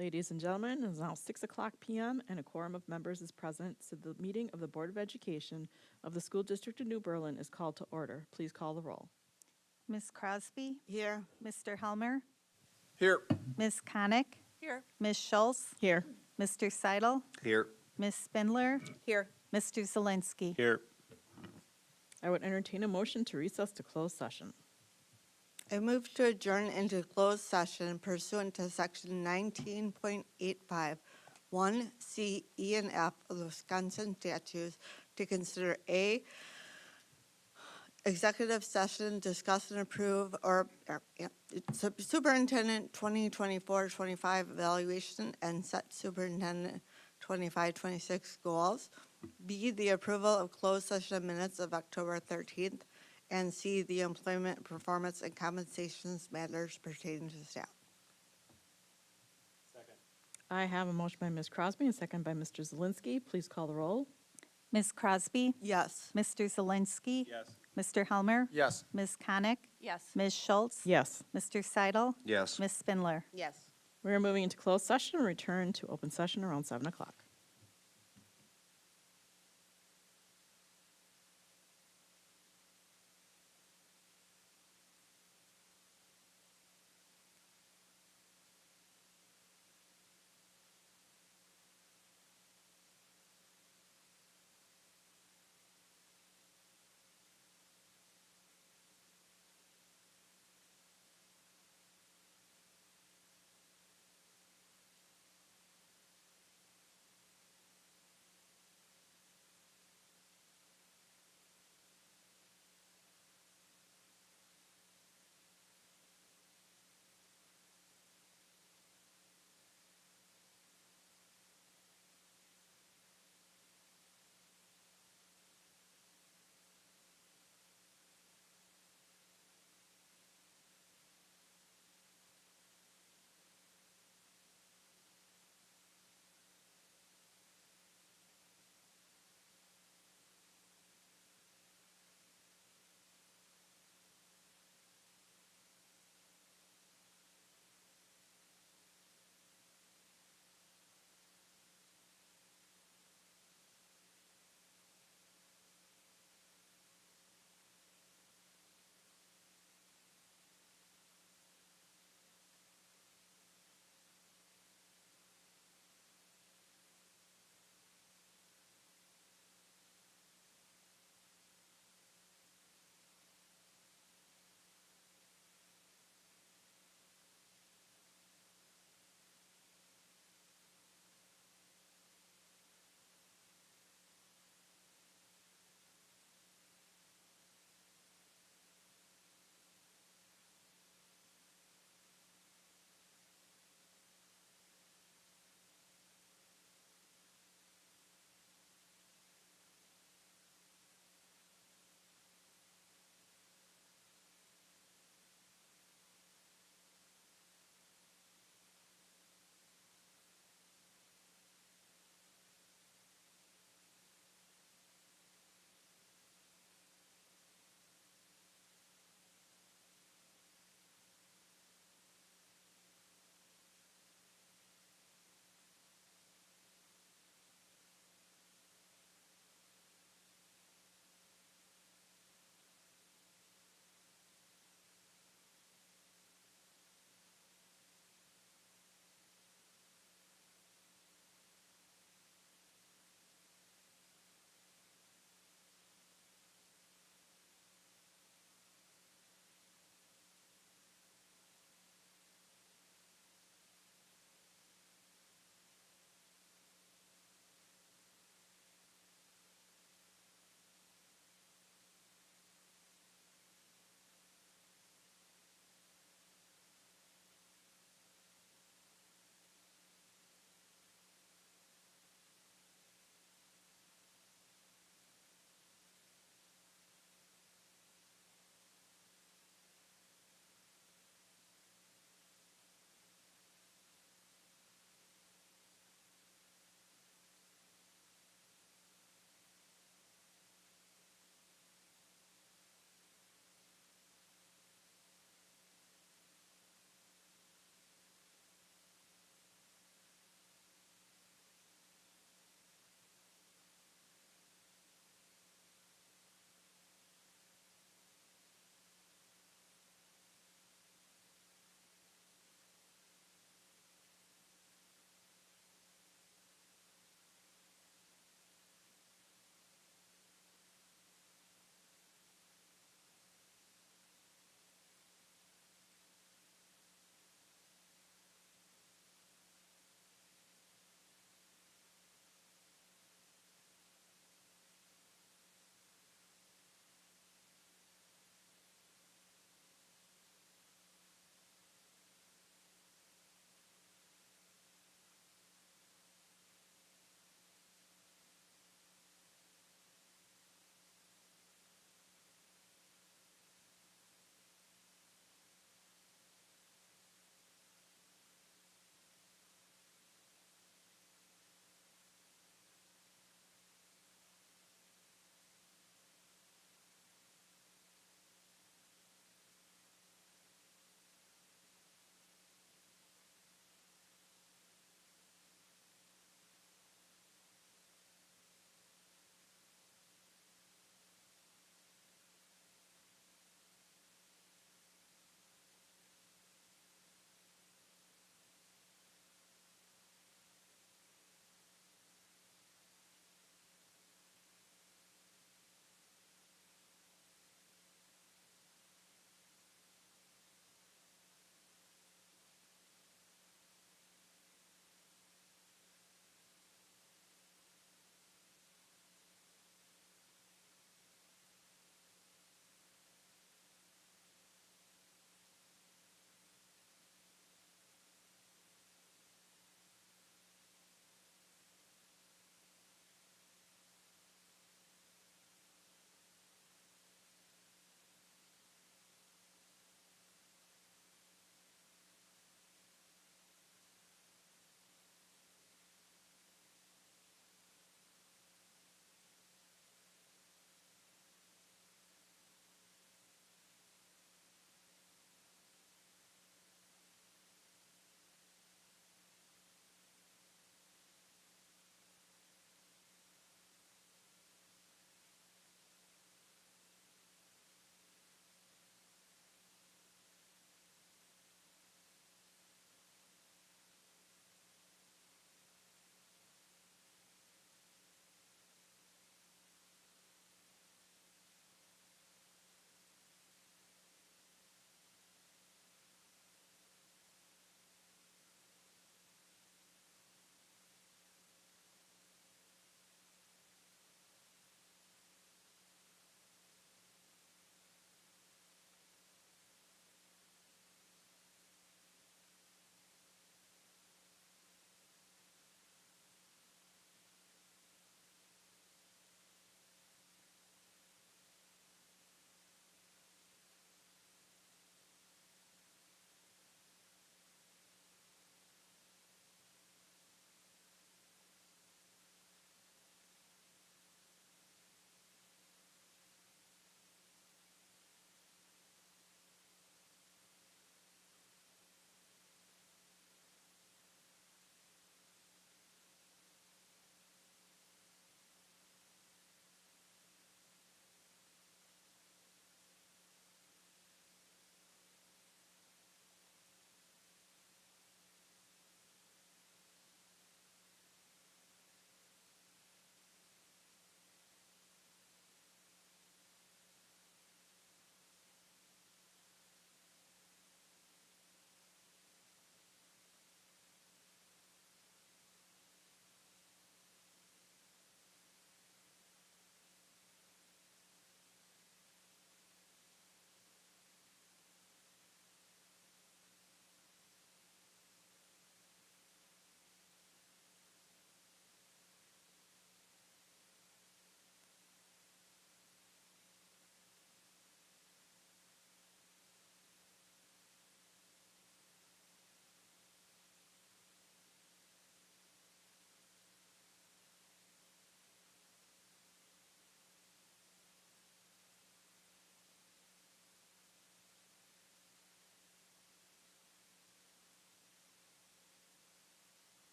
Ladies and gentlemen, it is now 6:00 p.m. and a quorum of members is present, so the meeting of the Board of Education of the School District of New Berlin is called to order. Please call the roll. Ms. Crosby? Here. Mr. Helmer? Here. Ms. Konick? Here. Ms. Schultz? Here. Mr. Seidel? Here. Ms. Spindler? Here. Mr. Zelinski? Here. I would entertain a motion to recess to closed session. I move to adjourn into closed session pursuant to section 19.85, 1C, E, and F of the Wisconsin statutes to consider A, executive session, discuss and approve, or superintendent 2024-25 evaluation and set superintendent 25-26 goals. B, the approval of closed session minutes of October 13th. And C, the employment, performance, and compensations matters pertaining to staff. I have a motion by Ms. Crosby and a second by Mr. Zelinski. Please call the roll. Ms. Crosby? Yes. Mr. Zelinski? Yes. Mr. Helmer? Yes. Ms. Konick? Yes. Ms. Schultz? Yes. Mr. Seidel? Yes. Ms. Spindler? Yes. We are moving into closed session and return to open session around 7:00.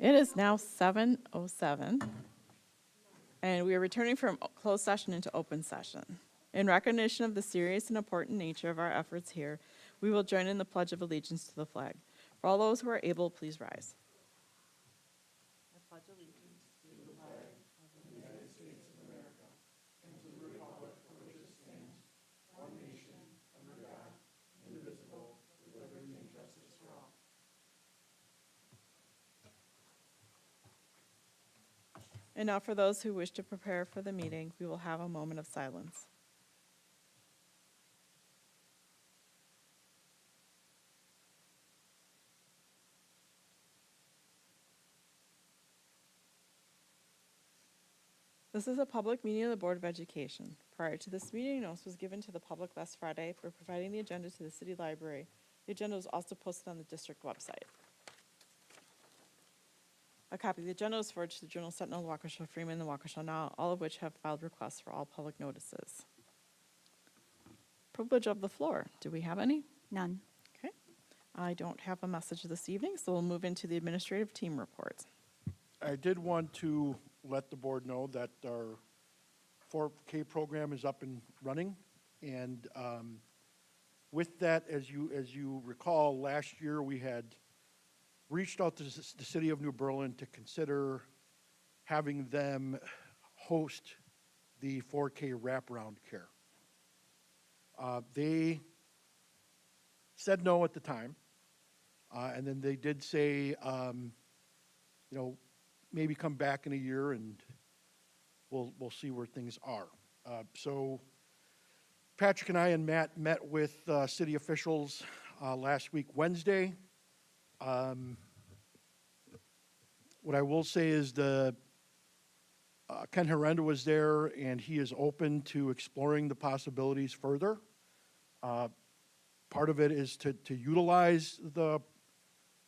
It is now 7:07, and we are returning from closed session into open session. In recognition of the serious and important nature of our efforts here, we will join in the Pledge of Allegiance to the flag. For all those who are able, please rise. I pledge allegiance to the flag of the United States of America and to the republic for which it stands, one nation, under God, indivisible, with liberty and justice for all. And now for those who wish to prepare for the meeting, we will have a moment of silence. This is a public meeting of the Board of Education. Prior to this meeting, notice was given to the public last Friday for providing the agenda to the city library. The agenda was also posted on the district website. A copy of the agenda was forwarded to the Journal Sentinel, the Waukesha Freeman, and the Waukesha Now, all of which have filed requests for all public notices. Privilege of the floor. Do we have any? None. Okay. I don't have a message this evening, so we'll move into the administrative team reports. I did want to let the board know that our 4K program is up and running. And with that, as you recall, last year we had reached out to the city of New Berlin to consider having them host the 4K wraparound care. They said no at the time, and then they did say, maybe come back in a year and we'll see where things are. So Patrick and I and Matt met with city officials last week, Wednesday. What I will say is Ken Herenda was there, and he is open to exploring the possibilities further. Part of it is to utilize the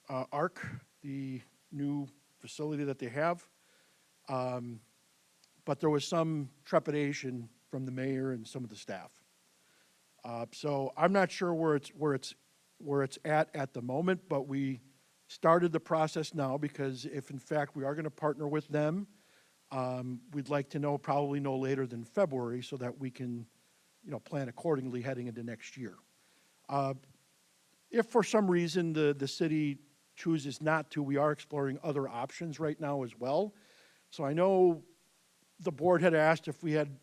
ARC, the new facility that they have. But there was some trepidation from the mayor and some of the staff. So I'm not sure where it's at the moment, but we started the process now because if in fact we are going to partner with them, we'd like to know probably no later than February so that we can, plan accordingly heading into next year. If for some reason the city chooses not to, we are exploring other options right now as well. So I know the board had asked if we had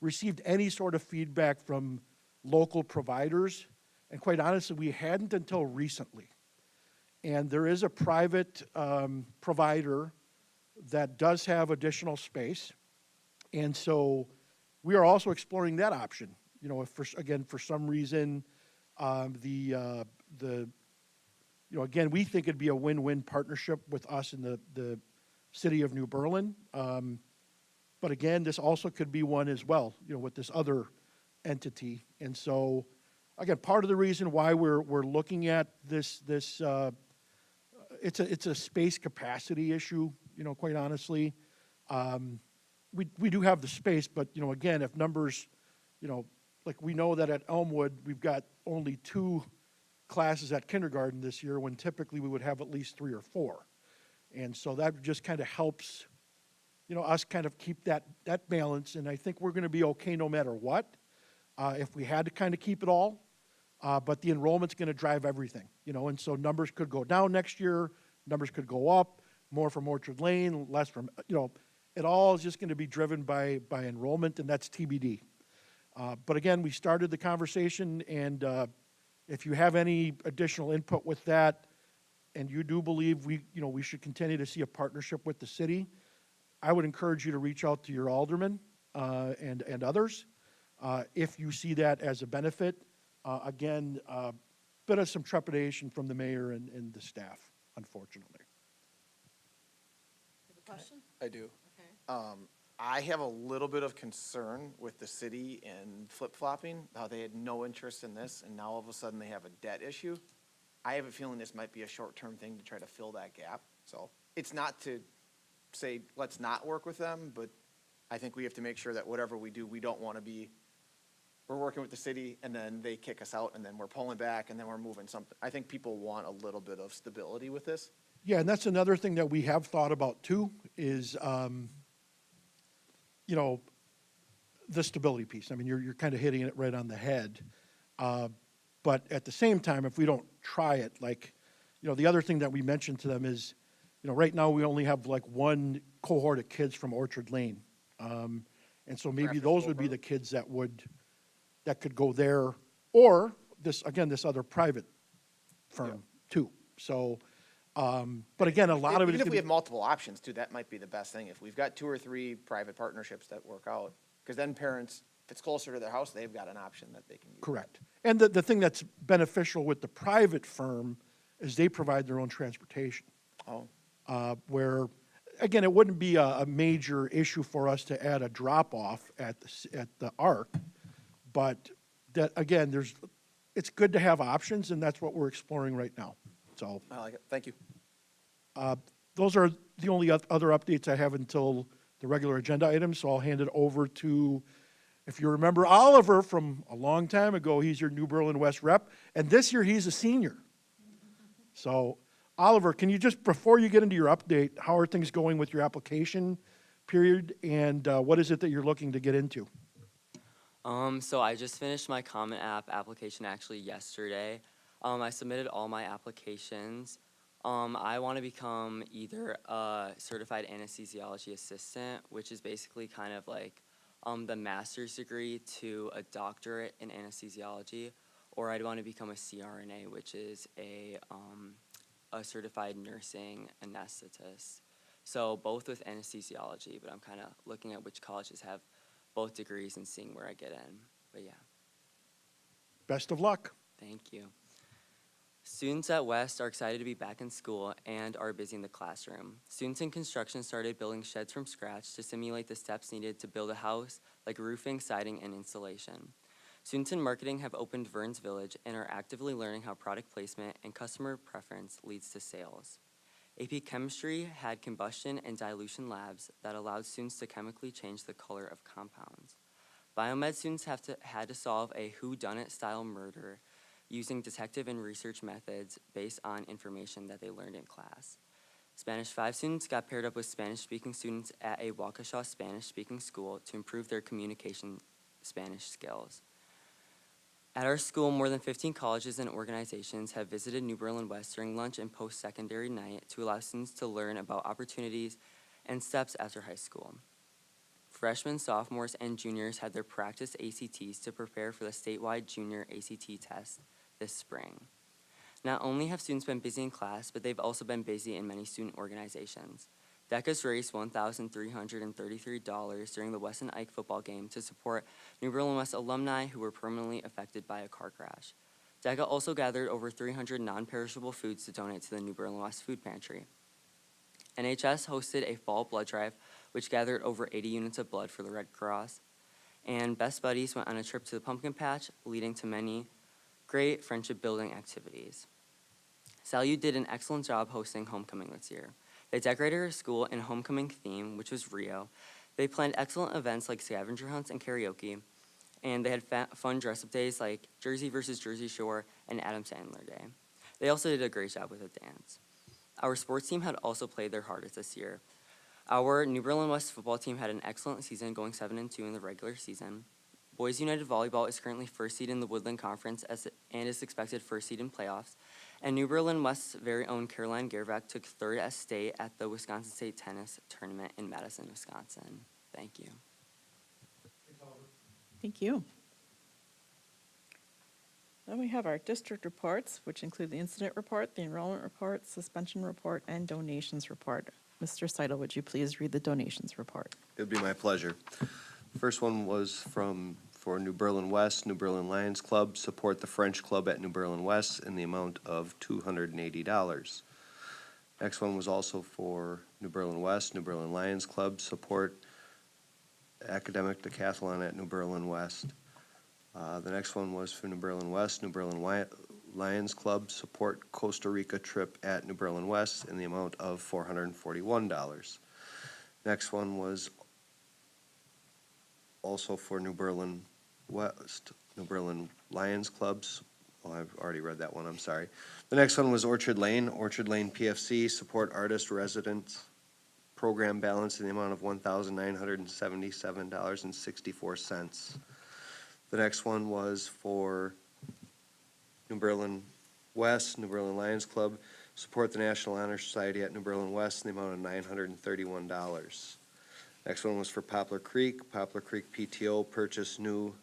received any sort of feedback from local providers, and quite honestly, we hadn't until recently. And there is a private provider that does have additional space, and so we are also exploring that option. If for some reason again, we think it'd be a win-win partnership with us and the city of New Berlin. But again, this also could be one as well, with this other entity. And so, again, part of the reason why we're looking at this it's a space capacity issue, quite honestly. We do have the space, but, again, if numbers, like we know that at Elmwood, we've got only 2 classes at kindergarten this year when typically we would have at least 3 or 4. And so that just kind of helps, us kind of keep that balance. And I think we're going to be okay no matter what, if we had to kind of keep it all. But the enrollment's going to drive everything, and so numbers could go down next year, numbers could go up, more from Orchard Lane, less from, it all is just going to be driven by enrollment, and that's TBD. But again, we started the conversation, and if you have any additional input with that, and you do believe we should continue to see a partnership with the city, I would encourage you to reach out to your alderman and others if you see that as a benefit. Again, bit of some trepidation from the mayor and the staff, unfortunately. You have a question? I do. Okay. I have a little bit of concern with the city and flip-flopping, how they had no interest in this, and now all of a sudden they have a debt issue. I have a feeling this might be a short-term thing to try to fill that gap. So it's not to say, let's not work with them, but I think we have to make sure that whatever we do, we don't want to be, we're working with the city, and then they kick us out, and then we're pulling back, and then we're moving something. I think people want a little bit of stability with this. Yeah, and that's another thing that we have thought about too, is, you know, the stability piece. I mean, you're kind of hitting it right on the head. But at the same time, if we don't try it, like, you know, the other thing that we mentioned to them is, you know, right now we only have like one cohort of kids from Orchard Lane. And so maybe those would be the kids that could go there, or this other private firm too. So, but again, a lot of it Even is if we gonna have multiple options too, that might be the best thing. If we've got 2 or 3 private partnerships that work out, because then parents, if it's closer to their house, they've got an option that they can use. correct. And the thing that's beneficial with the private firm is they provide their own transportation. Oh, Where, again, it wouldn't be a major issue for us to add a drop-off at the Arc, but that, again, it's good to have options, and that's what we're exploring right now. So, I like it. Thank you. those are the only other updates I have until the regular agenda items, so I'll hand it over to, if you remember Oliver from a long time ago, he's your New Berlin West rep, and this year he's a senior. So, Oliver, can you just, before you get into your update, how are things going with your application period, and what is it that you're looking to get into? So I just finished my Common App application actually yesterday. I submitted all my applications. I want to become either a certified anesthesiology assistant, which is basically kind of like the master's degree to a doctorate in anesthesiology, or I'd want to become a CRNA, which is a certified nursing anesthetist. So both with anesthesiology, but I'm kind of looking at which colleges have both degrees and seeing where I get in. But yeah, Best of luck. thank you. Students at West are excited to be back in school and are busy in the classroom. Students in construction started building sheds from scratch to simulate the steps needed to build a house, like roofing, siding, and installation. Students in marketing have opened Vern's Village and are actively learning how product placement and customer preference leads to sales. AP Chemistry had combustion and dilution labs that allowed students to chemically change the color of compounds. Biomed students had to solve a whodunit style murder using detective and research methods based on information that they learned in class. Spanish 5 students got paired up with Spanish-speaking students at a Waukesha Spanish-speaking school to improve their communication Spanish skills. At our school, more than 15 colleges and organizations have visited New Berlin West during lunch and post-secondary night to allow students to learn about opportunities and steps after high school. Freshmen, sophomores, and juniors had their practice ACTs to prepare for the statewide junior ACT test this spring. Not only have students been busy in class, but they've also been busy in many student organizations. DECA's raised $1,333 during the Weston Ike football game to support New Berlin West alumni who were permanently affected by a car crash. DECA also gathered over 300 non-perishable foods to donate to the New Berlin West Food Pantry. NHS hosted a fall blood drive, which gathered over 80 units of blood for the Red Cross. And Best Buddies went on a trip to the pumpkin patch, leading to many great friendship-building activities. SALU did an excellent job hosting homecoming this year. They decorated her school in a homecoming theme, which was Rio. They planned excellent events like scavenger hunts and karaoke, and they had fun dress-up days like Jersey versus Jersey Shore and Adam Sandler Day. They also did a great job with a dance. Our sports team had also played their hardest this year. Our New Berlin West football team had an excellent season, going 7-2 in the regular season. Boys United Volleyball is currently first seed in the Woodland Conference and is expected first seed in playoffs. And New Berlin West's very own Caroline Gervach took third at state at the Wisconsin State Tennis Tournament in Madison, Wisconsin. Thank you. Thank you. Then we have our district reports, which include the incident report, the enrollment report, suspension report, and donations report. Mr. Seidel, would you please read the donations report? It would be my pleasure. First one was for New Berlin West, New Berlin Lions Club, support the French Club at New Berlin West in the amount of $280. Next one was also for New Berlin West, New Berlin Lions Club, support academic decathlon at New Berlin West. The next one was for New Berlin West, New Berlin Lions Club, support Costa Rica trip at New Berlin West in the amount of $441. Next one was also for New Berlin West, New Berlin Lions Clubs, Oh, I've already read that one, I'm sorry. The next one was Orchard Lane PFC, support artist residents program balance in the amount of $1,977.64. The next one was for New Berlin West, New Berlin Lions Club, support the National Honor Society at New Berlin West in the amount of $931. Next one was for Poplar Creek PTO purchase a new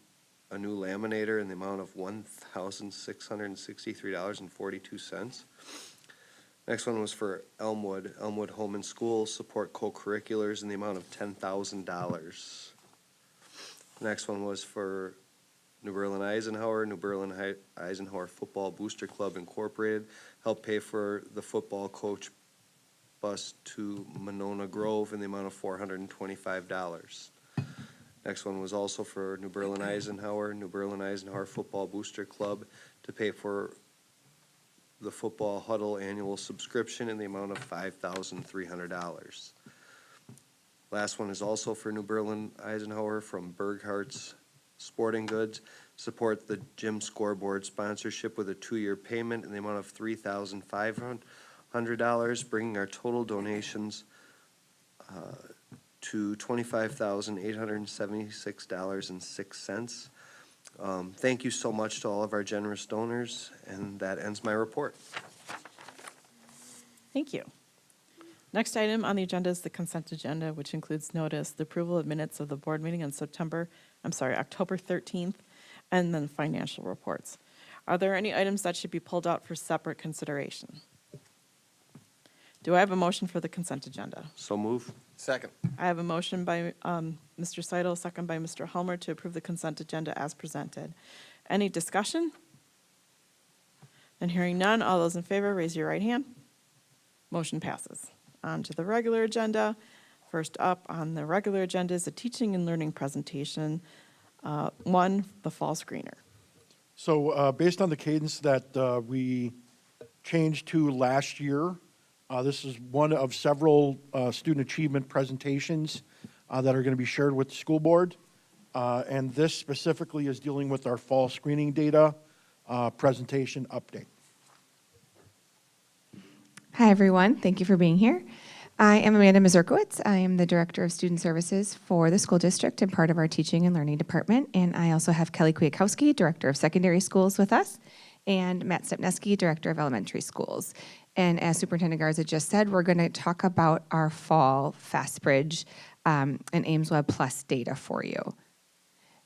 laminator in the amount of $1,663.42. Next one was for Elmwood Home and School, support co-curriculars in the amount of $10,000. Next one was for New Berlin Eisenhower Football Booster Club Incorporated, help pay for the football coach bus to Monona Grove in the amount of $425. Next one was also for New Berlin Eisenhower Football Booster Club to pay for the football huddle annual subscription in the amount of $5,300. Last one is also for New Berlin Eisenhower from Burghart's Sporting Goods, support the gym scoreboard sponsorship with a 2-year payment in the amount of $3,500, bringing our total donations to $25,876.06. Thank you so much to all of our generous donors, and that ends my report. Thank you. Next item on the agenda is the consent agenda, which includes notice, the approval of minutes of the board meeting on October 13th, and then financial reports. Are there any items that should be pulled out for separate consideration? Do I have a motion for the consent agenda? So move. Second. I have a motion by Mr. Seidel, second by Mr. Helmer to approve the consent agenda as presented. Any discussion? And hearing none, all those in favor, raise your right hand. Motion passes. On to the regular agenda. First up on the regular agenda is a teaching and learning presentation. One, the fall screener. So based on the cadence that we changed to last year, this is one of several student achievement presentations that are going to be shared with the school board. And this specifically is dealing with our fall screening data presentation update. Hi, everyone. Thank you for being here. I am Amanda Mazurkowitz. I am the Director of Student Services for the school district and part of our Teaching and Learning Department. And I also have Kelly Kwiatkowski, Director of Secondary Schools with us, and Matt Stepneski, Director of Elementary Schools. And as Superintendent Garza just said, we're going to talk about our fall FastBridge and Ames Web Plus data for you.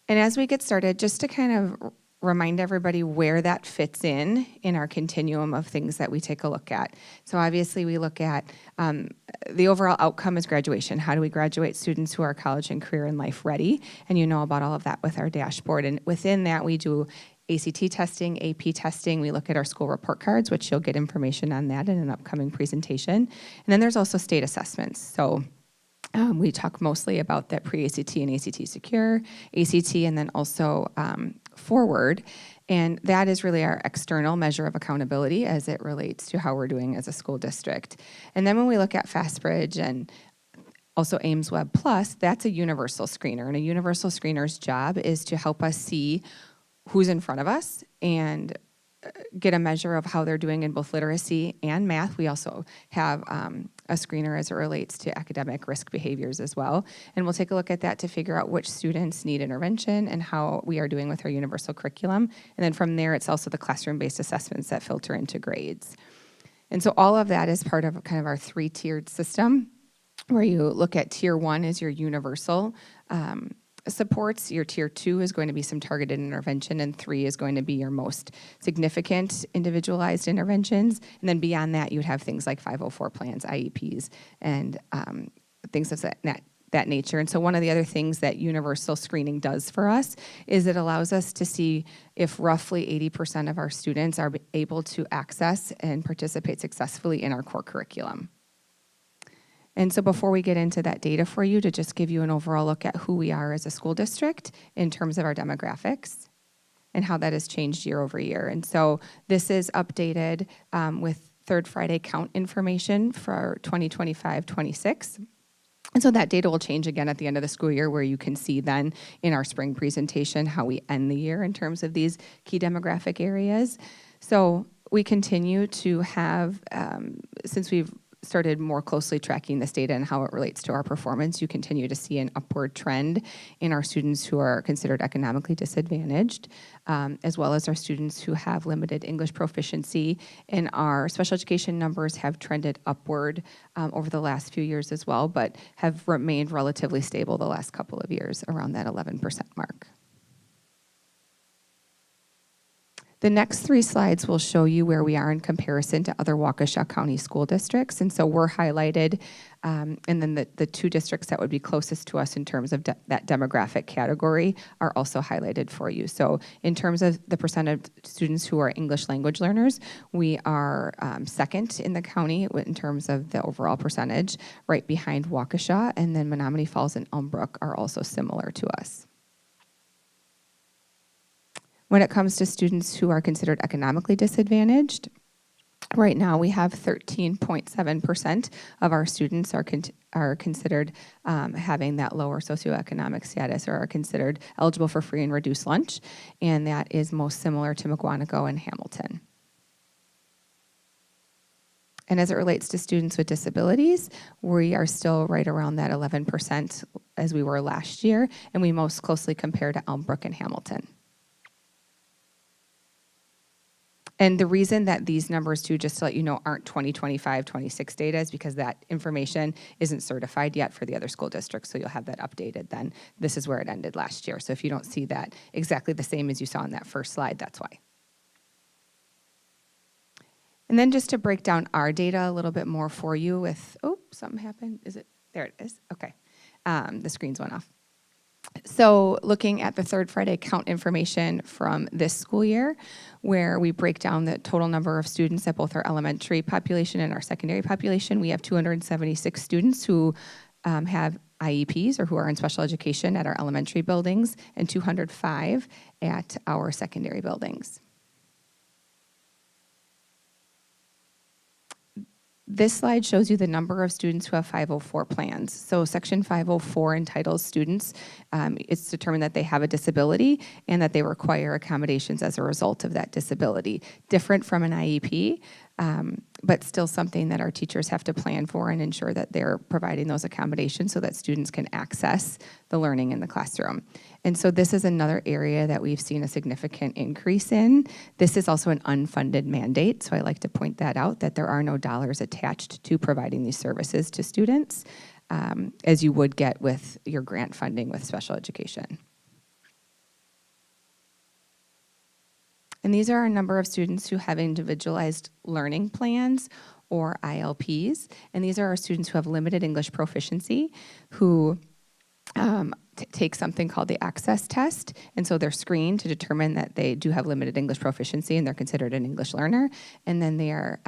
And as we get started, just to kind of remind everybody where that fits in our continuum of things that we take a look at. So obviously we look at the overall outcome is graduation. How do we graduate students who are college and career and life ready? And you know about all of that with our dashboard. And within that we do ACT testing, AP testing. We look at our school report cards, which you'll get information on that in an upcoming presentation. And then there's also state assessments. So we talk mostly about that pre-ACT and ACT Secure, ACT, and then also Forward. And that is really our external measure of accountability as it relates to how we're doing as a school district. And then when we look at FastBridge and also Ames Web Plus, that's a universal screener. And a universal screener's job is to help us see who's in front of us and get a measure of how they're doing in both literacy and math. We also have a screener as it relates to academic risk behaviors as well. And we'll take a look at that to figure out which students need intervention and how we are doing with our universal curriculum. And then from there, it's also the classroom-based assessments that filter into grades. And so all of that is part of kind of our 3-tiered system, where you look at tier 1 is your universal supports. Your tier 2 is going to be some targeted intervention, and 3 is going to be your most significant individualized interventions. And then beyond that, you'd have things like 504 plans, IEPs, and things of that nature. And so one of the other things that universal screening does for us is it allows us to see if roughly 80% of our students are able to access and participate successfully in our core curriculum. And so before we get into that data for you, to just give you an overall look at who we are as a school district in terms of our demographics and how that has changed year over year. And so this is updated with Third Friday count information for 2025-26. And so that data will change again at the end of the school year, where you can see then in our spring presentation how we end the year in terms of these key demographic areas. So we continue to have, since we've started more closely tracking this data and how it relates to our performance, you continue to see an upward trend in our students who are considered economically disadvantaged, as well as our students who have limited English proficiency. And our special education numbers have trended upward over the last few years as well, but have remained relatively stable the last couple of years around that 11% mark. The next 3 slides will show you where we are in comparison to other Waukesha County school districts. And so we're highlighted, and then the 2 districts that would be closest to us in terms of that demographic category are also highlighted for you. So in terms of the percent of students who are English language learners, we are second in the county in terms of the overall percentage, right behind Waukesha, and then Menominee Falls and Elmbrook are also similar to us. When it comes to students who are considered economically disadvantaged, right now we have 13.7% of our students are considered having that lower socioeconomic status, or are considered eligible for free and reduced lunch, and that is most similar to McGuanago and Hamilton. And as it relates to students with disabilities, we are still right around that 11% as we were last year, and we most closely compare to Elmbrook and Hamilton. And the reason that these numbers, too, just to let you know, aren't 2025, 26 data is because that information isn't certified yet for the other school districts, so you'll have that updated then. This is where it ended last year. So if you don't see that exactly the same as you saw on that first slide, that's why. And then just to break down our data a little bit more for you with, oh, something happened. Is it? There it is. Okay. The screens went off. So looking at the third Friday count information from this school year, where we break down the total number of students at both our elementary population and our secondary population, we have 276 students who have IEPs or who are in special education at our elementary buildings, and 205 at our secondary buildings. This slide shows you the number of students who have 504 plans. So Section 504 entitles students, it's determined that they have a disability and that they require accommodations as a result of that disability. Different from an IEP, but still something that our teachers have to plan for and ensure that they're providing those accommodations so that students can access the learning in the classroom. And so this is another area that we've seen a significant increase in. This is also an unfunded mandate, so I like to point that out, that there are no dollars attached to providing these services to students, as you would get with your grant funding with special education. And these are our number of students who have individualized learning plans, or ILPs. And these are our students who have limited English proficiency, who take something called the access test. And so they're screened to determine that they do have limited English proficiency and they're considered an English learner. And then they are,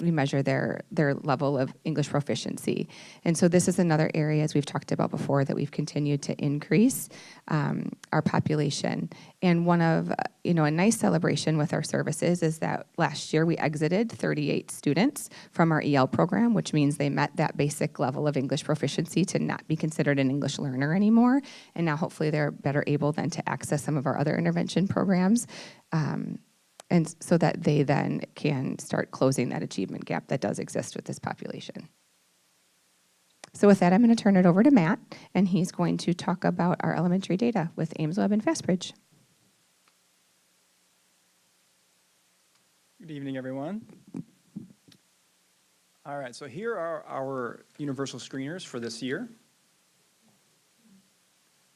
we measure their level of English proficiency. And so this is another area, as we've talked about before, that we've continued to increase our population. And one of, a nice celebration with our services is that last year we exited 38 students from our EL program, which means they met that basic level of English proficiency to not be considered an English learner anymore. And now hopefully they're better able then to access some of our other intervention programs, and so that they then can start closing that achievement gap that does exist with this population. So with that, I'm going to turn it over to Matt, and he's going to talk about our elementary data with Ames Web and Fastbridge. Good evening, everyone. All right, so here are our universal screeners for this year.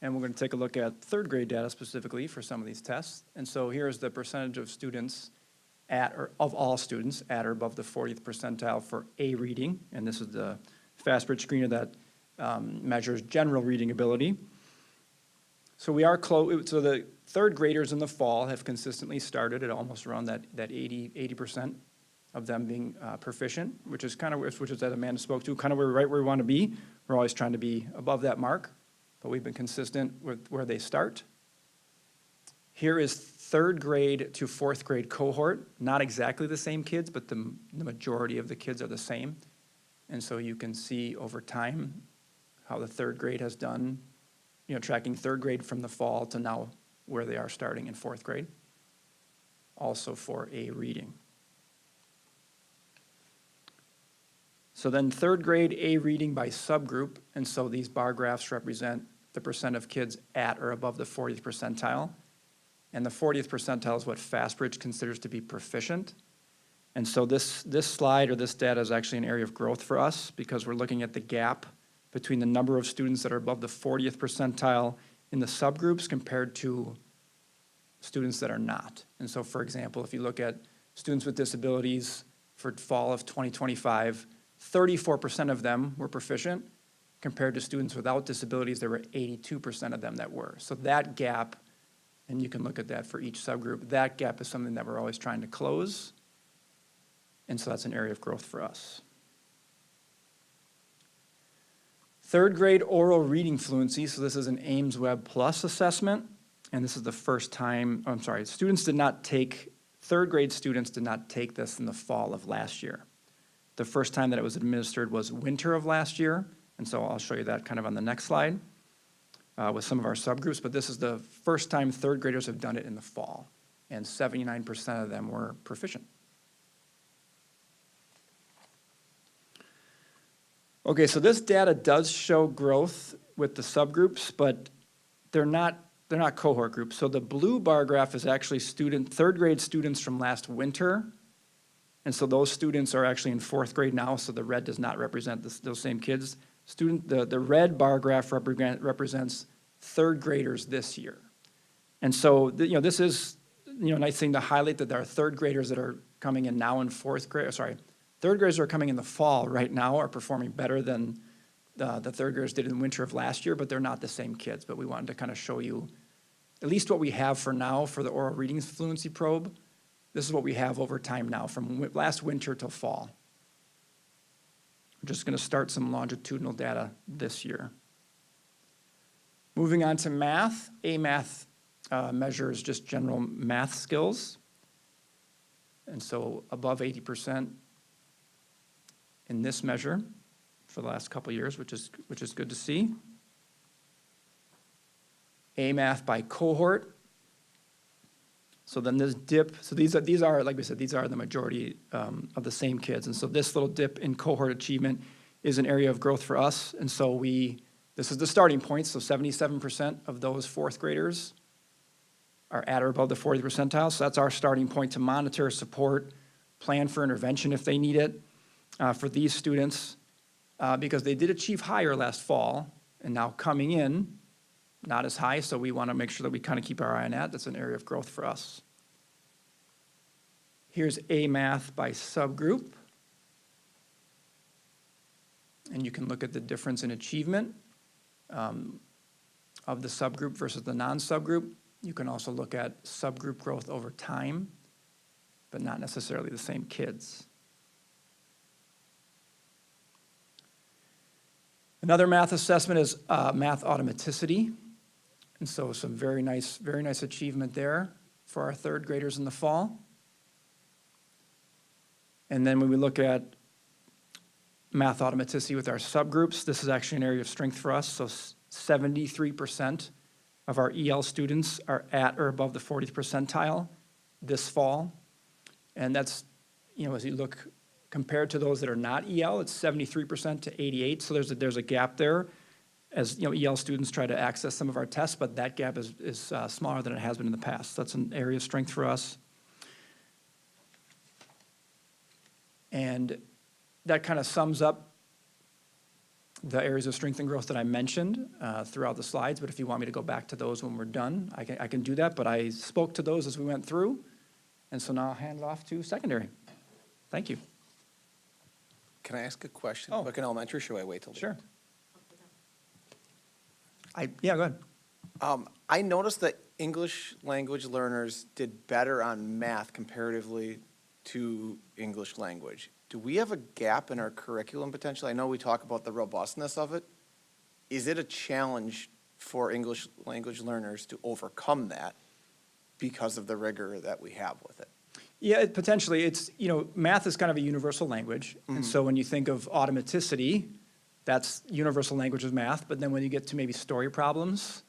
And we're going to take a look at third grade data specifically for some of these tests. And so here's the percentage of students of all students at or above the 40th percentile for A reading. And this is the Fastbridge screener that measures general reading ability. So we are close. So the third graders in the fall have consistently started at almost around that 80% of them being proficient, which is that Amanda spoke to, kind of right where we want to be. We're always trying to be above that mark, but we've been consistent with where they start. Here is third grade to fourth grade cohort, not exactly the same kids, but the majority of the kids are the same. And so you can see over time how the third grade has done, tracking third grade from the fall to now where they are starting in fourth grade. Also for a reading. So then third grade A reading by subgroup, and so these bar graphs represent the percent of kids at or above the 40th percentile. And the 40th percentile is what Fastbridge considers to be proficient. And so this slide or this data is actually an area of growth for us because we're looking at the gap between the number of students that are above the 40th percentile in the subgroups compared to students that are not. And so, for example, if you look at students with disabilities for fall of 2025, 34% of them were proficient, compared to students without disabilities, there were 82% of them that were. So that gap, and you can look at that for each subgroup, that gap is something that we're always trying to close. And so that's an area of growth for us. Third grade oral reading fluency, so this is an Ames Web Plus assessment, and this is the first time, third grade students did not take this in the fall of last year. The first time that it was administered was winter of last year, and so I'll show you that kind of on the next slide with some of our subgroups, but this is the first time third graders have done it in the fall, and 79% of them were proficient. Okay, so this data does show growth with the subgroups, but they're not cohort groups. So the blue bar graph is actually third grade students from last winter. And so those students are actually in fourth grade now, so the red does not represent those same kids. The red bar graph represents third graders this year. And so, this is, a nice thing to highlight that there are third graders that are coming in now in third graders that are coming in the fall right now are performing better than the third graders did in the winter of last year, but they're not the same kids. But we wanted to kind of show you at least what we have for now for the oral reading fluency probe. This is what we have over time now from last winter till fall. We're just going to start some longitudinal data this year. Moving on to math. A-math measures just general math skills. And so above 80% in this measure for the last couple of years, which is good to see. A-math by cohort. So then this dip, so these are, like we said, these are the majority of the same kids. And so this little dip in cohort achievement is an area of growth for us. And so this is the starting point. So 77% of those fourth graders are at or above the 40th percentile. So that's our starting point to monitor, support, plan for intervention if they need it for these students because they did achieve higher last fall and now coming in, not as high, so we want to make sure that we kind of keep our eye on that. That's an area of growth for us. Here's A-math by subgroup. And you can look at the difference in achievement of the subgroup versus the non-subgroup. You can also look at subgroup growth over time, but not necessarily the same kids. Another math assessment is math automaticity. And so some very nice achievement there for our third graders in the fall. And then when we look at math automaticity with our subgroups, this is actually an area of strength for us. So 73% of our EL students are at or above the 40th percentile this fall. And that's, as you look compared to those that are not EL, it's 73% to 88%. So there's a gap there as EL students try to access some of our tests, but that gap is smaller than it has been in the past. That's an area of strength for us. And that kind of sums up the areas of strength and growth that I mentioned throughout the slides, but if you want me to go back to those when we're done, I can do that, but I spoke to those as we went through, and so now I'll hand it off to secondary. Thank you. Can I ask a question? Oh. Look in elementary, or should I wait till? Sure. Yeah, go ahead. I noticed that English language learners did better on math comparatively to English language. Do we have a gap in our curriculum potentially? I know we talk about the robustness of it. Is it a challenge for English language learners to overcome that because of the rigor that we have with it? Yeah, potentially. It's, math is kind of a universal language. And so when you think of automaticity, That's universal languages math, but then when you get to maybe story problems,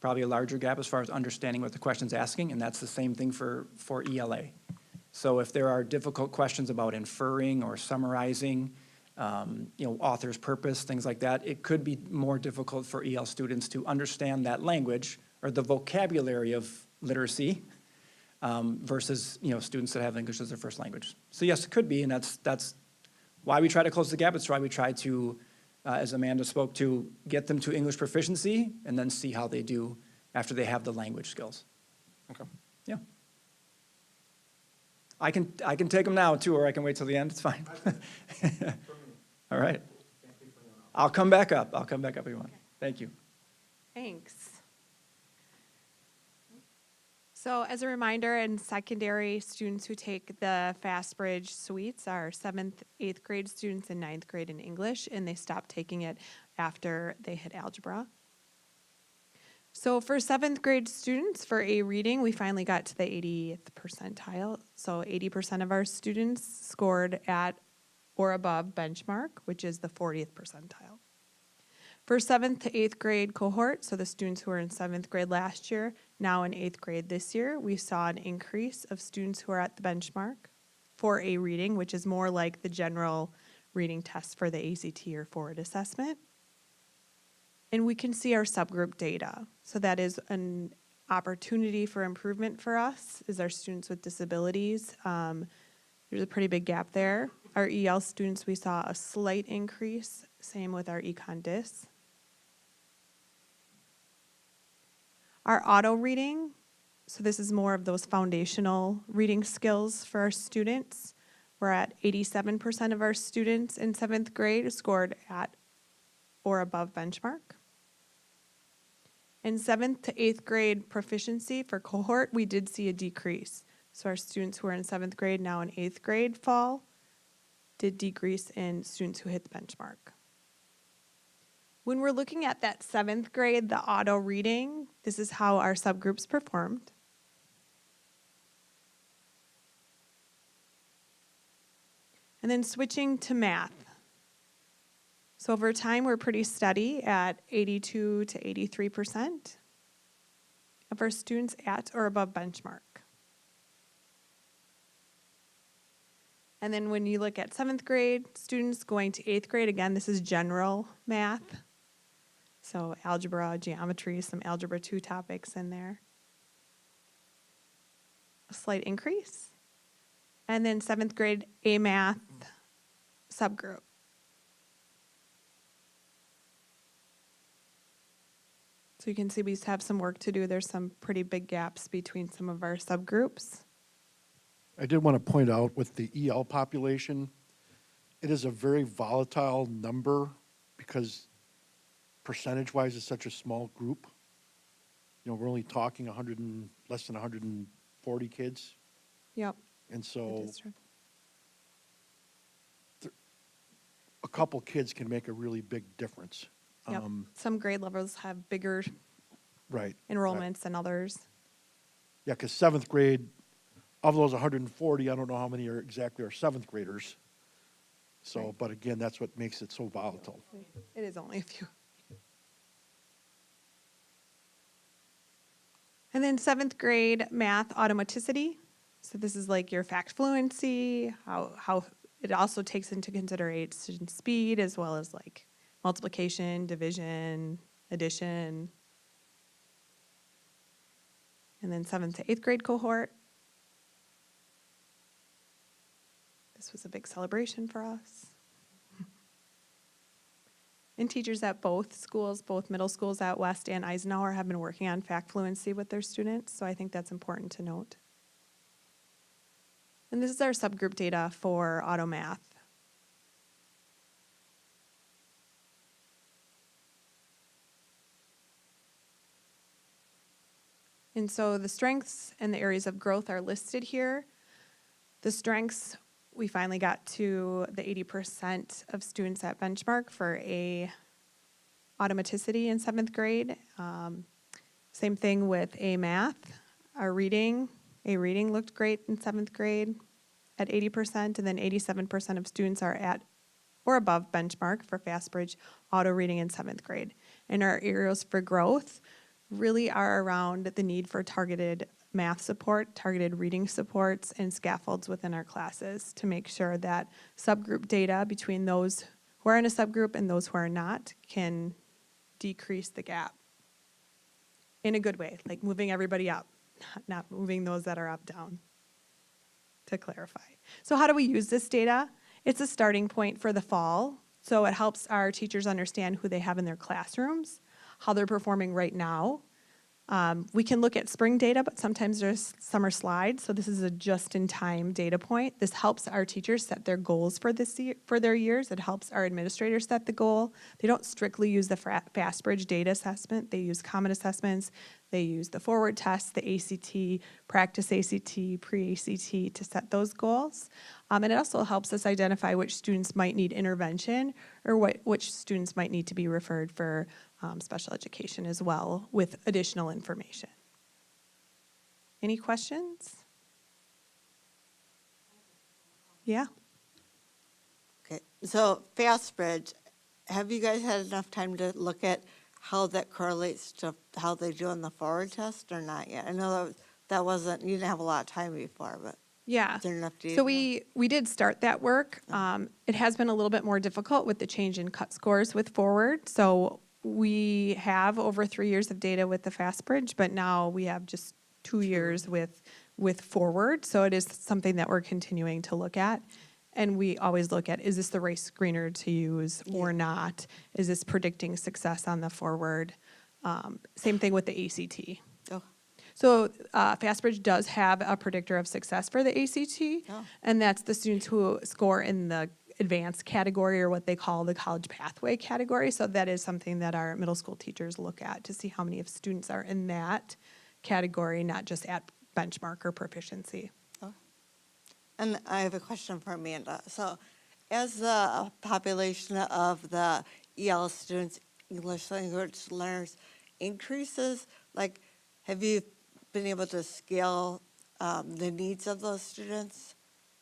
probably a larger gap as far as understanding what the question's asking, and that's the same thing for ELA. So if there are difficult questions about inferring or summarizing, author's purpose, things like that, it could be more difficult for EL students to understand that language or the vocabulary of literacy versus, students that have English as their first language. So yes, it could be, and that's why we try to close the gap. It's why we try to, as Amanda spoke to, get them to English proficiency and then see how they do after they have the language skills. Okay. Yeah. I can take them now too, or I can wait till the end. It's fine. All right. I'll come back up. If you want. Thank you. Thanks. So as a reminder, in secondary, students who take the FastBridge suites are 7th, 8th grade students in 9th grade in English, and they stop taking it after they hit algebra. So for 7th grade students, for a reading, we finally got to the 80th percentile. So 80% of our students scored at or above benchmark, which is the 40th percentile. For 7th to 8th grade cohort, so the students who were in 7th grade last year, now in 8th grade this year, we saw an increase of students who are at the benchmark for a reading, which is more like the general reading test for the ACT or forward assessment. And we can see our subgroup data. So that is an opportunity for improvement for us, is our students with disabilities. There's a pretty big gap there. Our EL students, we saw a slight increase, same with our Econ Dis. Our auto reading, so this is more of those foundational reading skills for our students. We're at 87% of our students in 7th grade scored at or above benchmark. In 7th to 8th grade proficiency for cohort, we did see a decrease. So our students who are in 7th grade, now in 8th grade fall, did decrease in students who hit the benchmark. When we're looking at that 7th grade, the auto reading, this is how our subgroups performed. And then switching to math. So over time, we're pretty steady at 82 to 83% of our students at or above benchmark. And then when you look at 7th grade students going to 8th grade, again, this is general math. So algebra, geometry, some algebra 2 topics in there. A slight increase. And then 7th grade A math subgroup. So you can see we have some work to do. There's some pretty big gaps between some of our subgroups. I did want to point out with the EL population, it is a very volatile number because percentage-wise it's such a small group. We're only talking less than 140 kids. Yep. And that so is true. a couple kids can make a really big difference. Yep. Some grade levels have bigger Right. enrollments than others. Yeah, because 7th grade, of those 140, I don't know how many are exactly are 7th graders. So, Right. but again, that's what makes it so volatile. It is only a few. And then 7th grade math automaticity. So this is like your fact fluency, how it also takes into consideration speed as well as like multiplication, division, addition. And then 7th to 8th grade cohort. This was a big celebration for us. And teachers at both schools, both middle schools at West and Eisenhower, have been working on fact fluency with their students, so I think that's important to note. And this is our subgroup data for auto math. And so the strengths and the areas of growth are listed here. The strengths, we finally got to the 80% of students at benchmark for a automaticity in 7th grade. Same thing with a math. Our reading looked great in 7th grade at 80%, and then 87% of students are at or above benchmark for FastBridge auto reading in 7th grade. And our areas for growth really are around the need for targeted math support, targeted reading supports, and scaffolds within our classes to make sure that subgroup data between those who are in a subgroup and those who are not can decrease the gap in a good way, like moving everybody up, not moving those that are up down, to clarify. So how do we use this data? It's a starting point for the fall. So it helps our teachers understand who they have in their classrooms, how they're performing right now. We can look at spring data, but sometimes there's summer slides. So this is a just-in-time data point. This helps our teachers set their goals for this year, for their years. It helps our administrators set the goal. They don't strictly use the FastBridge data assessment. They use common assessments. They use the forward test, the ACT, practice ACT, pre-ACT to set those goals. And it also helps us identify which students might need intervention or which students might need to be referred for special education as well with additional information. Any questions? Yeah. Okay, so FastBridge, have you guys had enough time to look at how that correlates to how they do on the forward test or not yet? I know that wasn't, you didn't have a lot of time before, but Yeah. is there enough data? So we did start that work. It has been a little bit more difficult with the change in cut scores with forward. So we have over 3 years of data with the FastBridge, but now we have just 2 years with forward. So it is something that we're continuing to look at. And we always look at, is this the right screener to use or not? Is this predicting success on the forward? Same thing with the ACT. Oh. So FastBridge does have a predictor of success for the ACT, and that's the students who score in the advanced category or what they call the college pathway category. So that is something that our middle school teachers look at to see how many of students are in that category, not just at benchmark or proficiency. And I have a question for Amanda. So as the population of the EL students, English language learners increases, like, have you been able to scale the needs of those students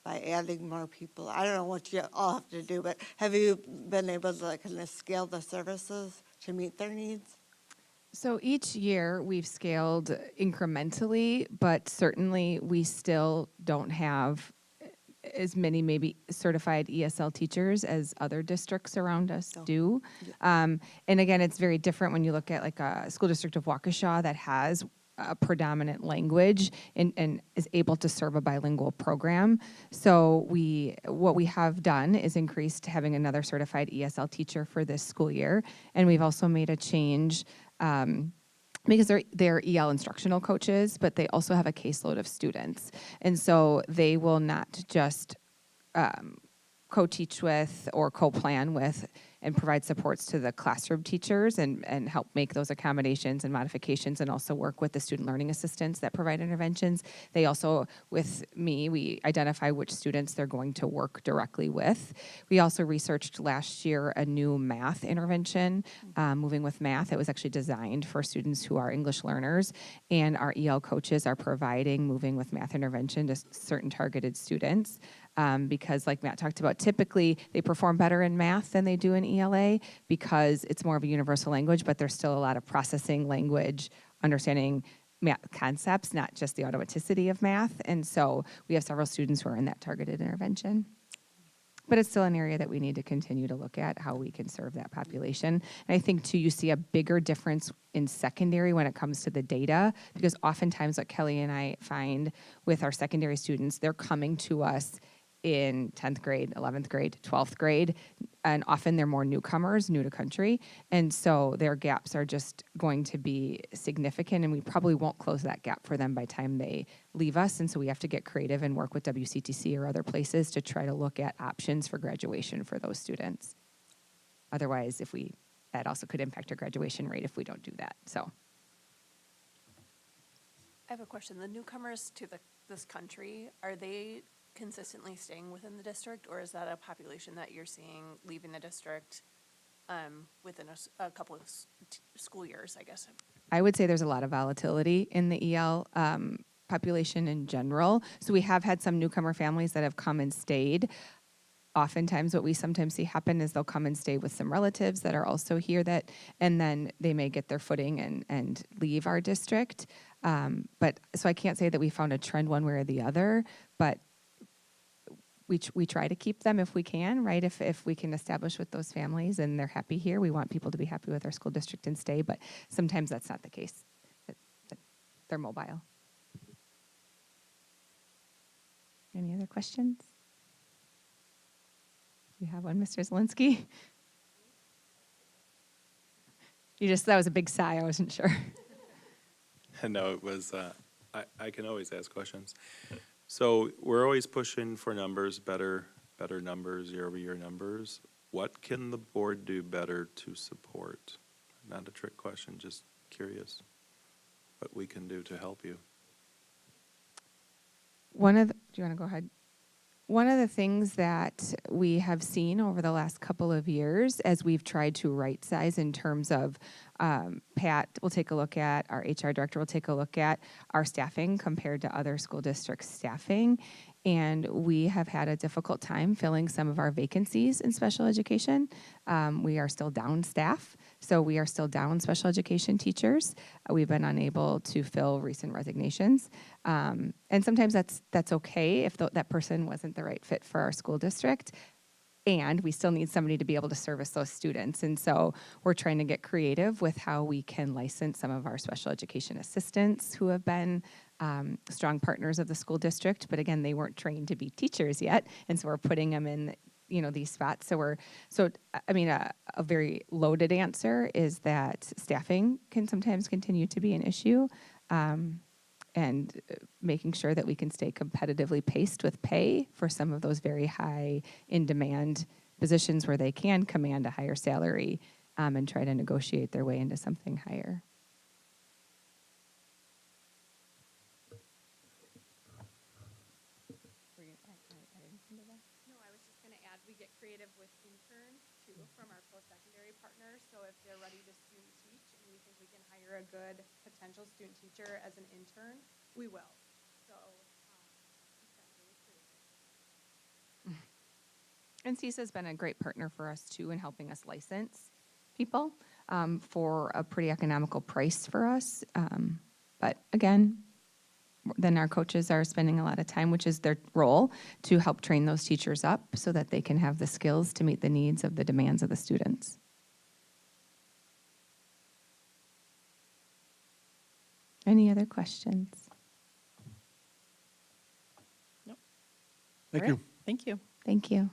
by adding more people? I don't know what you all have to do, but have you been able to like kind of scale the services to meet their needs? So each year we've scaled incrementally, but certainly we still don't have as many maybe certified ESL teachers as other districts around us do. And again, it's very different when you look at like a school district of Waukesha that has a predominant language and is able to serve a bilingual program. So what we have done is increased having another certified ESL teacher for this school year. And we've also made a change because they're EL instructional coaches, but they also have a caseload of students. And so they will not just co-teach with or co-plan with and provide supports to the classroom teachers and help make those accommodations and modifications and also work with the student learning assistants that provide interventions. They also, with me, we identify which students they're going to work directly with. We also researched last year a new math intervention, Moving with Math. It was actually designed for students who are English learners, and our EL coaches are providing Moving with Math intervention to certain targeted students. Because like Matt talked about, typically they perform better in math than they do in ELA because it's more of a universal language, but there's still a lot of processing language, understanding math concepts, not just the automaticity of math. And so we have several students who are in that targeted intervention. But it's still an area that we need to continue to look at how we can serve that population. And I think, too, you see a bigger difference in secondary when it comes to the data, because oftentimes what Kelly and I find with our secondary students, they're coming to us in 10th grade, 11th grade, 12th grade, and often they're more newcomers, new to country, and so their gaps are just going to be significant, and we probably won't close that gap for them by the time they leave us, and so we have to get creative and work with WCTC or other places to try to look at options for graduation for those students. Otherwise, that also could impact our graduation rate if we don't do that, so. I have a question. The newcomers to this country, are they consistently staying within the district, or is that a population that you're seeing leaving the district within a couple of school years, I guess? I would say there's a lot of volatility in the EL population in general. So we have had some newcomer families that have come and stayed. oftentimes what we sometimes see happen is they'll come and stay with some relatives that are also here and then they may get their footing and leave our district. But so I can't say that we found a trend one way or the other, but we try to keep them if we can, right? If we can establish with those families and they're happy here, we want people to be happy with our school district and stay, but sometimes that's not the case. That they're mobile. Any other questions? You have one, Mr. Zelinski? That was a big sigh, I wasn't sure. No, it was, I can always ask questions. So we're always pushing for numbers, better numbers, year-over-year numbers. What can the board do better to support? Not a trick question, just curious what we can do to help you. Do you want to go ahead? One of the things that we have seen over the last couple of years as we've tried to right size in terms of Pat will take a look at, our HR director will take a look at our staffing compared to other school district staffing. And we have had a difficult time filling some of our vacancies in special education. We are still down staff, so we are still down special education teachers. We've been unable to fill recent resignations. And sometimes that's okay if that person wasn't the right fit for our school district. And we still need somebody to be able to service those students. And so we're trying to get creative with how we can license some of our special education assistants who have been strong partners of the school district. But again, they weren't trained to be teachers yet. And so we're putting them in, these spots. A very loaded answer is that staffing can sometimes continue to be an issue. And making sure that we can stay competitively paced with pay for some of those very high in-demand positions where they can command a higher salary and try to negotiate their way into something higher. No, I was just going to add, we get creative with interns too from our post-secondary partners. So if they're ready to student teach and we think we can hire a good potential student teacher as an intern, we will. So we've gotten really creative. And CISA has been a great partner for us too in helping us license people for a pretty economical price for us. But again, then our coaches are spending a lot of time, which is their role, to help train those teachers up so that they can have the skills to meet the needs of the demands of the students. Any other questions? Nope. Thank All right. you. Thank you. Thank you.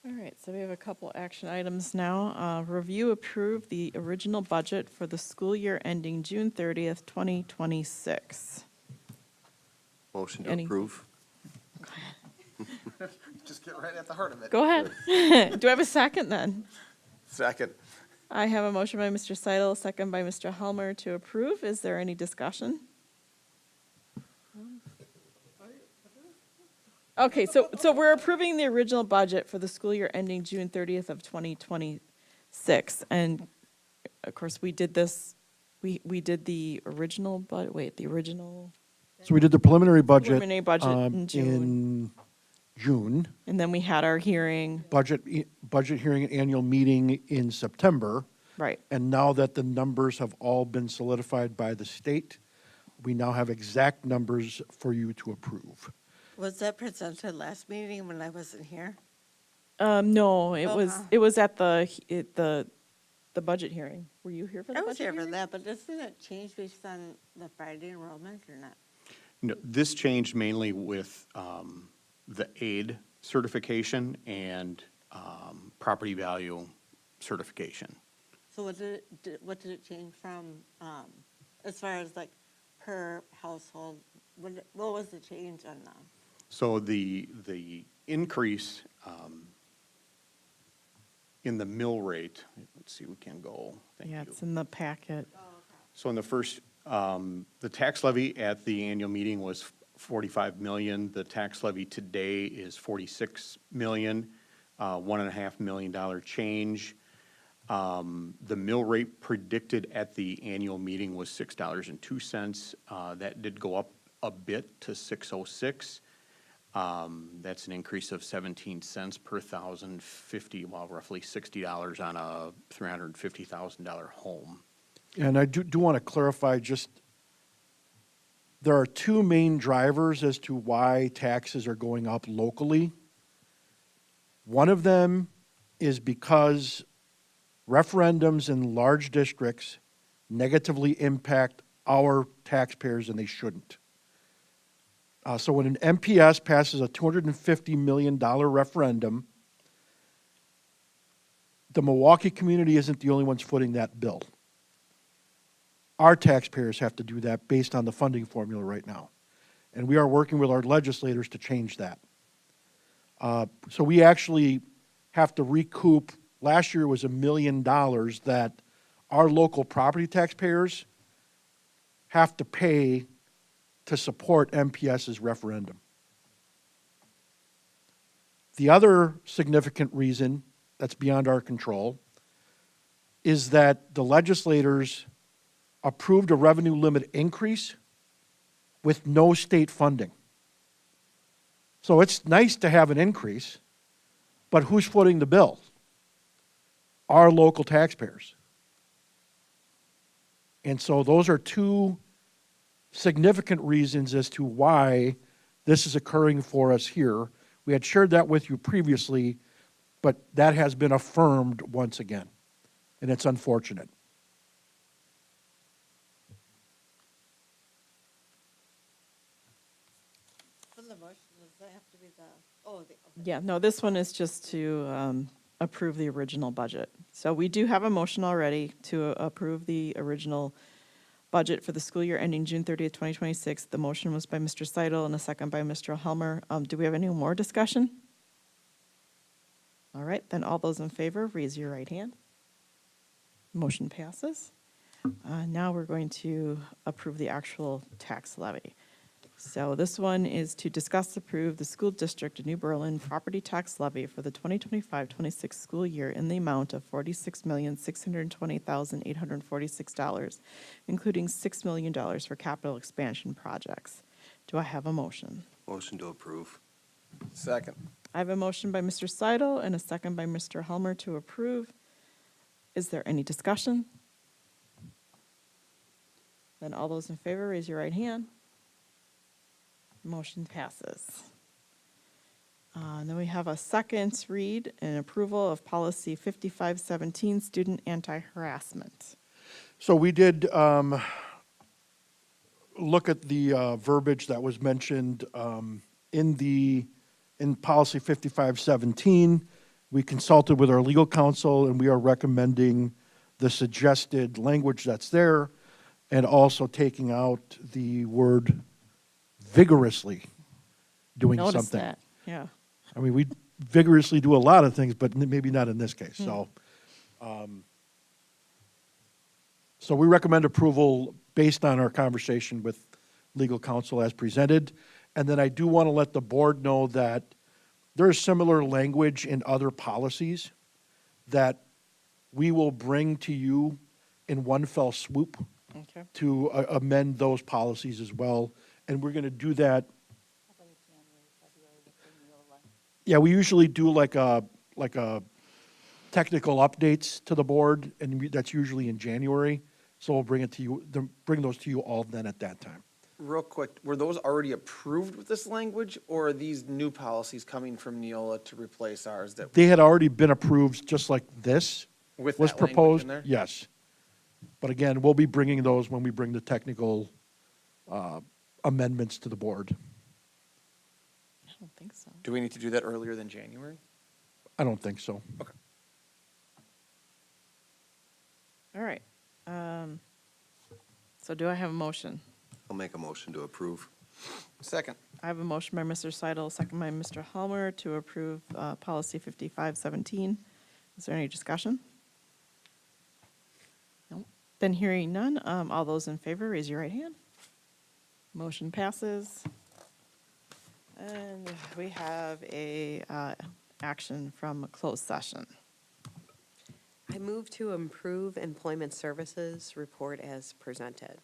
All right, so we have a couple action items now. Review, approve the original budget for the school year ending June 30th, 2026. Motion to Any- approve. Just get right at the heart of it. Go ahead. Do I have a second then? Second. I have a motion by Mr. Seidel, a second by Mr. Helmer to approve. Is there any discussion? Okay, so we're approving the original budget for the school year ending June 30th of 2026. And of course, we did this, we did the original, the original, So we did the preliminary budget. Preliminary budget in June. In June, and then we had our hearing, budget hearing and annual meeting in September. right. And now that the numbers have all been solidified by the state, we now have exact numbers for you to approve. Was that presented last meeting when I wasn't here? No, it Okay. was at the budget hearing. Were you here for the I budget was here hearing? for that, but doesn't it change based on the Friday enrollment or not? No, this changed mainly with the aid certification and property value certification. So what did it change from, as far as like per household? What was the change on that? So the increase in the mill rate, let's see, we can go. Thank Yeah, you. it's in the packet. So in the first, the tax levy at the annual meeting was 45 million. The tax levy today is 46 million, $1.5 million change. The mill rate predicted at the annual meeting was $6.02. That did go up a bit to 606. That's an increase of 17 cents per thousand, roughly $60 on a $350,000 home. And I do want to clarify, just, there are two main drivers as to why taxes are going up locally. One of them is because referendums in large districts negatively impact our taxpayers, and they shouldn't. So when an MPS passes a $250 million referendum, the Milwaukee community isn't the only ones footing that bill. Our taxpayers have to do that based on the funding formula right now. And we are working with our legislators to change that. So we actually have to recoup, last year was $1 million that our local property taxpayers have to pay to support MPS's referendum. The other significant reason that's beyond our control is that the legislators approved a revenue limit increase with no state funding. So it's nice to have an increase, but who's footing the bill? Our local taxpayers. And so those are two significant reasons as to why this is occurring for us here. We had shared that with you previously, but that has been affirmed once again, and it's unfortunate. For the motion, does that have to be Yeah, no, this one is just to approve the original budget. So we do have a motion already to approve the original budget for the school year ending June 30th, 2026. The motion was by Mr. Seidel and a second by Mr. Helmer. Do we have any more discussion? All right, then all those in favor, raise your right hand. Motion passes. Now we're going to approve the actual tax levy. So this one is to discuss approve the school district of New Berlin property tax levy for the 2025-26 school year in the amount of $46,620,846, including $6 million for capital expansion projects. Do I have a motion? Motion to approve. Second. I have a motion by Mr. Seidel and a second by Mr. Helmer to approve. Is there any discussion? Then all those in favor, raise your right hand. Motion passes. And then we have a second read and approval of policy 5517, student anti-harassment. So we did look at the verbiage that was mentioned in policy 5517. We consulted with our legal counsel, and we are recommending the suggested language that's there, and also taking out the word vigorously doing Notice something. that, yeah. I mean, we vigorously do a lot of things, but maybe not in this case. So we recommend approval based on our conversation with legal counsel as presented. And then I do want to let the board know that there is similar language in other policies that we will bring to you in one fell swoop Okay. to amend those policies as well. And we're going to do that. Yeah, we usually do like a technical updates to the board, and that's usually in January. So we'll bring those to you all then at that time. Real quick, were those already approved with this language, or are these new policies coming from Neola to replace ours that They had already been approved, just like this with was that language proposed. in there? Yes. But again, we'll be bringing those when we bring the technical amendments to the board. I don't think so. Do we need to do that earlier than January? I don't think so. Okay. All right. So do I have a motion? I'll make a motion to approve. Second. I have a motion by Mr. Seidel, second by Mr. Helmer to approve policy 5517. Is there any discussion? No. Then hearing none, all those in favor, raise your right hand. Motion passes. And we have a action from a closed session. I move to improve employment services report as presented.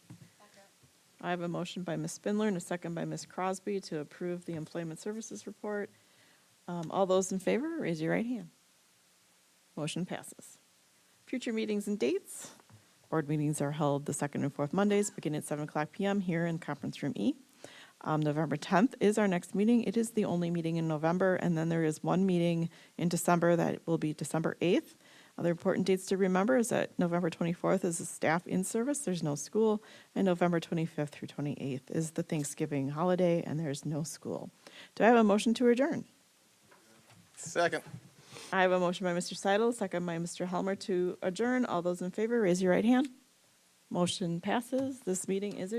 I have a motion by Ms. Spindler and a second by Ms. Crosby to approve the employment services report. All those in favor, raise your right hand. Motion passes. Future meetings and dates. Board meetings are held the second and fourth Mondays, beginning at 7:00 p.m. here in Conference Room E. November 10th is our next meeting. It is the only meeting in November, and then there is one meeting in December that will be December 8th. Other important dates to remember is that November 24th is a staff in-service, there's no school, and November 25th through 28th is the Thanksgiving holiday, and there's no school. Do I have a motion to adjourn? Second. I have a motion by Mr. Seidel, second by Mr. Helmer to adjourn. All those in favor, raise your right hand. Motion passes. This meeting is adjourned.